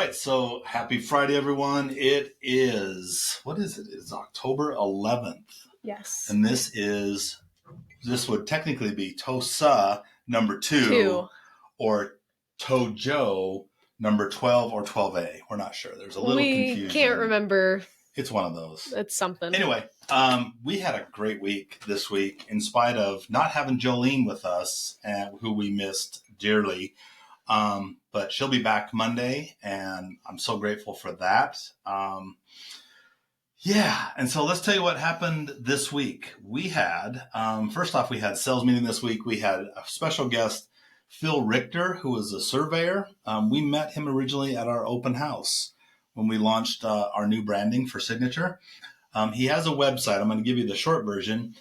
right, so happy Friday, everyone. It is, what is it? It's October 11th. Yes. And this would technically be ToSa number 2 or ToJo number 12 or 12A. We're not sure. There's a little confusion. We can't remember. It's one of those. It's something. Anyway, we had a great week this week in spite of not having Jolene with us, who we missed dearly. But she'll be back Monday, and I'm so grateful for that. And so let's tell you what happened this week. We had, first off, we had sales meeting this week. We had a special guest, Phil Richter, who is a surveyor. We met him originally at our open house when we launched our new branding for Signature. He has a website. I'm going to give you the short version.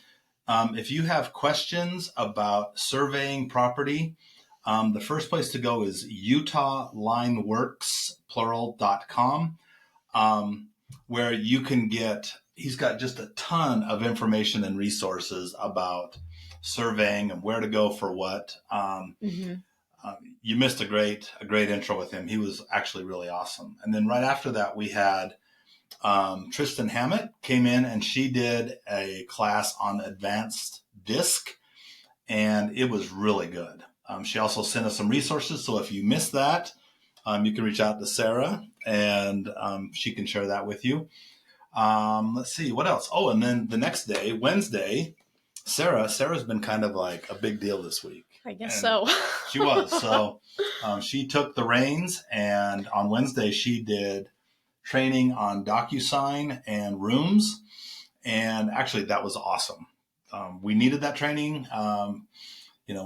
If you have questions about surveying property, the first place to go is utahlineworks.com, where you can he's got just a ton of information and resources about surveying and where to go for what. You missed a great intro with him. He was actually really awesome. And then right after that, we had Tristan Hammett came in, and she did a class on advanced disc, and it was really good. She also sent us some resources. So if you missed that, you can reach out to Sarah, and she can share that with you. Let's see, what else? Oh, and then the next day, Wednesday, Sarah's been kind of like a big deal this week. I guess so. She was. So she took the reins, and on Wednesday she did training on DocuSign and rooms. And actually that was awesome. We needed that training.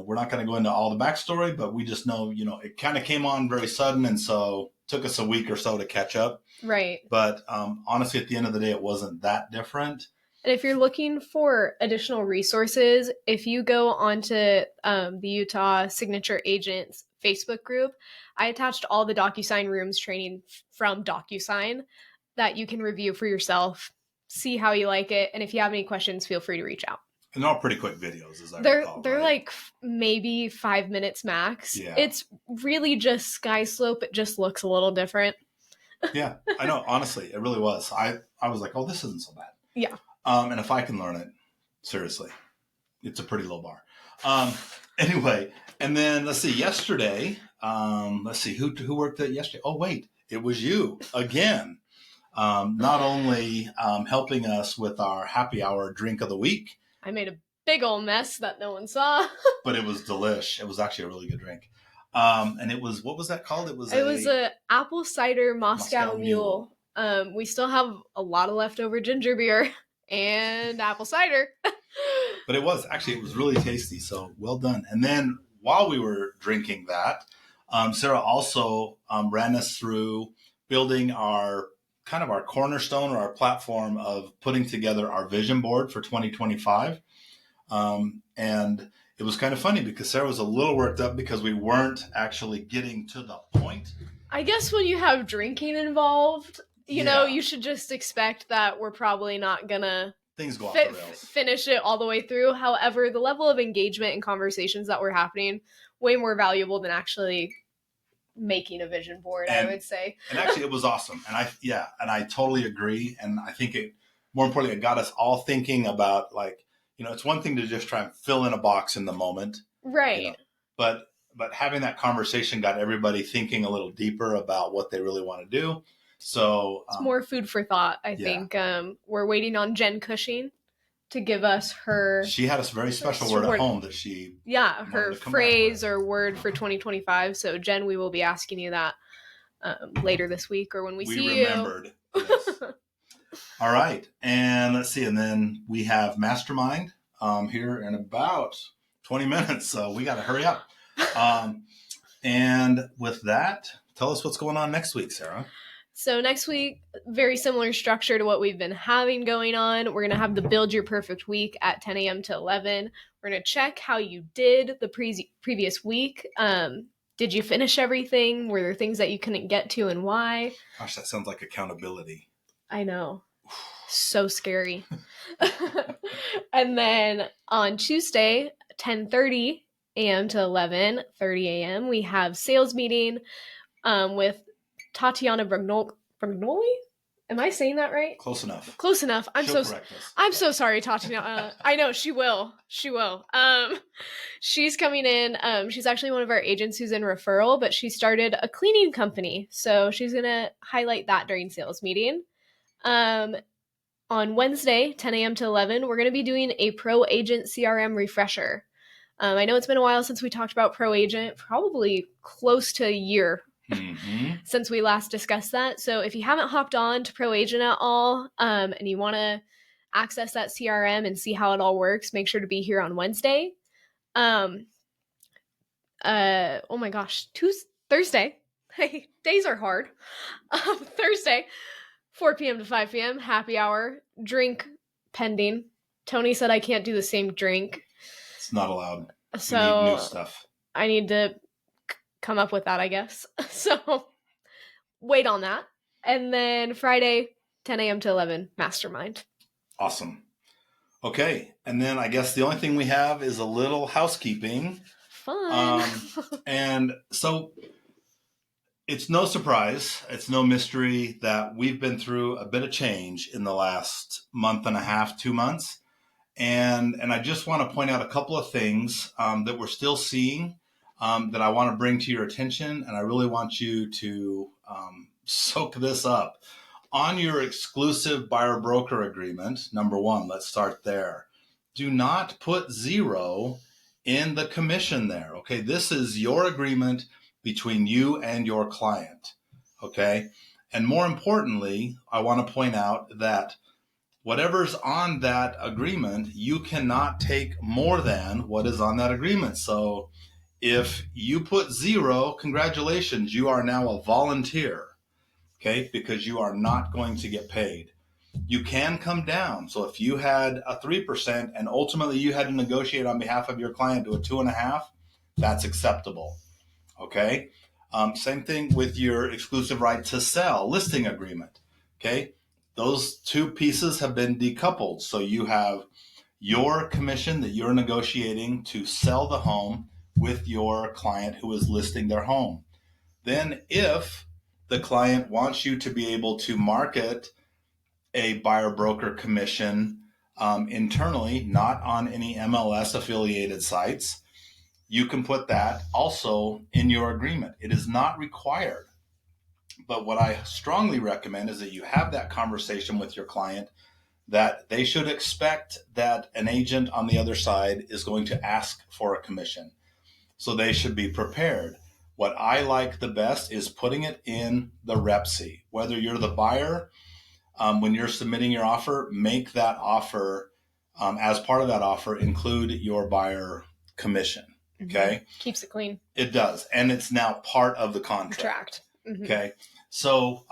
We're not going to go into all the backstory, but we just know, it kind of came on very sudden. And so it took us a week or so to catch up. Right. But honestly, at the end of the day, it wasn't that different. And if you're looking for additional resources, if you go onto the Utah Signature Agents Facebook group, I attached all the DocuSign rooms training from DocuSign that you can review for yourself, see how you like it. And if you have any questions, feel free to reach out. And they're all pretty quick videos, as I recall. They're right? like maybe 5 minutes max. Yeah. It's really just sky slope. It just looks a little different. Yeah, I know. Honestly, it really was. I was like, oh, this isn't so bad. Yeah. And if I can learn it, seriously, it's a pretty low bar. Anyway, and then let's see, yesterday, who worked at yesterday? Oh, wait, it was you again. Not only helping us with our happy hour drink of the week. I made a big old mess that no one saw. But it was delish. It was actually a really good drink. And it was, what was that called? It was a apple cider Moscow Mule. We still have a lot of leftover ginger beer and apple cider. But it was really tasty. So well done. And then while we were drinking that, Sarah also ran us through building our cornerstone or our platform of putting together our vision board for 2025. And it was kind of funny because Sarah was a little worked up because we weren't actually getting to the point. I guess when you have drinking involved, you should just expect that we're probably not gonna things go off the rails. Finish it all the way through. However, the level of engagement and conversations that were happening, way more valuable than actually making a vision board, I would say. And actually it was awesome. And I totally agree. And I think more importantly, it got us all thinking about it's one thing to just try and fill in a box in the moment. Right. But having that conversation got everybody thinking a little deeper about what they really want to do. So it's more food for thought, I think. We're waiting on Jen Cushing to give us her... She had a very special word at home that she... Yeah, her phrase or word for 2025. So Jen, we will be asking you that later this week or when we see you. We remembered. Yes. All right. And let's see. And then we have Mastermind here in about 20 minutes. So we got to hurry up. And with that, tell us what's going on next week, Sarah. So next week, very similar structure to what we've been having going on. We're going to have the Build Your Perfect Week at 10 a.m. to 11. We're going to check how you did the previous week. Did you finish everything? Were there things that you couldn't get to and why? Gosh, that sounds like accountability. I know. So scary. And then on Tuesday, 10:30 a.m. to 11:30 a.m., we have sales meeting with Tatiana Brignoli? Am I saying that right? Close enough. Close enough. She'll correct us. I'm so sorry, Tatiana. I know she will. She will. She's coming in. She's actually one of our agents who's in referral, but she started a cleaning company, so she's gonna highlight that during sales meeting. On Wednesday, 10 a.m. to 11, we're gonna be doing a Pro Agent CRM refresher. I know it's been a while since we talked about Pro Agent, probably close to a year since we last discussed that. So if you haven't hopped on to Pro Agent at all, and you want to access that CRM and see how it all works, make sure to be here on Wednesday. Oh my gosh, Thursday. Hey, days are hard. Thursday, 4 p.m. to 5 p.m. happy hour, drink pending. Tony said I can't do the same drink. It's not allowed. So we need new stuff. I need to come up with that, I guess. So wait on that. And then Friday, 10 a.m. to 11, mastermind. Awesome. Okay. And then I guess the only thing we have is a little housekeeping. Fun. And so it's no surprise, it's no mystery that we've been through a bit of change in the last month and a half, 2 months. And I just want to point out a couple of things that we're still seeing that I want to bring to your attention. And I really want you to soak this up. On your exclusive buyer-broker agreement, number one, let's start there. Do not put 0 in the commission there, okay? This is your agreement between you and your client, okay? And more importantly, I want to point out that whatever's on that agreement, you cannot take more than what is on that agreement. So if you put 0, congratulations, you are now a volunteer, okay? Because you are not going to get paid. You can come down. So if you had a 3% and ultimately you had to negotiate on behalf of your client to a 2.5, that's acceptable, okay? Same thing with your exclusive right to sell listing agreement, okay? Those two pieces have been decoupled. So you have your commission that you're negotiating to sell the home with your client who is listing their home. Then if the client wants you to be able to market a buyer broker commission internally, not on any MLS affiliated sites, you can put that also in your agreement. It is not required. But what I strongly recommend is that you have that conversation with your client, that they should expect that an agent on the other side is going to ask for a commission. So they should be prepared. What I like the best is putting it in the REPC. Whether you're the buyer, when you're submitting your offer, make that offer, as part of that offer, include your buyer commission. Okay? Keeps it clean. It does. And it's now part of the contract. Okay. So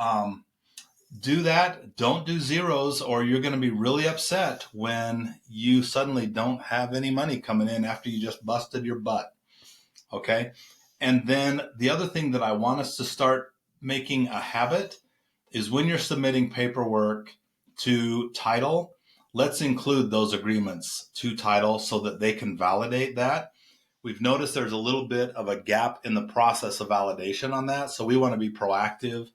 do that. Don't do 0s, or you're going to be really upset when you suddenly don't have any money coming in after you just busted your butt. Okay. And then the other thing that I want us to start making a habit is when you're submitting paperwork to title, let's include those agreements to title so that they can validate that. We've noticed there's a little bit of a gap in the process of validation on that. So we want to be proactive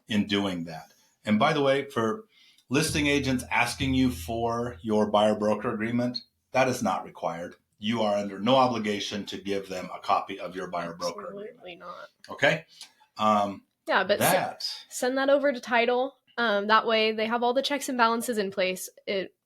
in doing that. And by the way, for listing agents asking you for your buyer broker agreement, that is not required. You are under no obligation to give them a copy of your buyer broker agreement. Absolutely not. Okay. Yeah, but send that over to title. That way they have all the checks and balances in place.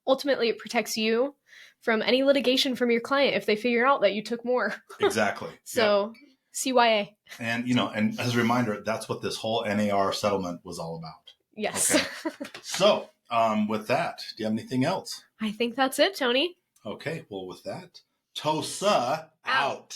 Ultimately, it protects you from any litigation from your client if they figure out that you took more. Exactly. So CYA. And, and as a reminder, that's what this whole NAR settlement was all about. Yes. Okay. So with that, do you have anything else? I think that's it, Tony. Okay. Well, with that, ToSa out.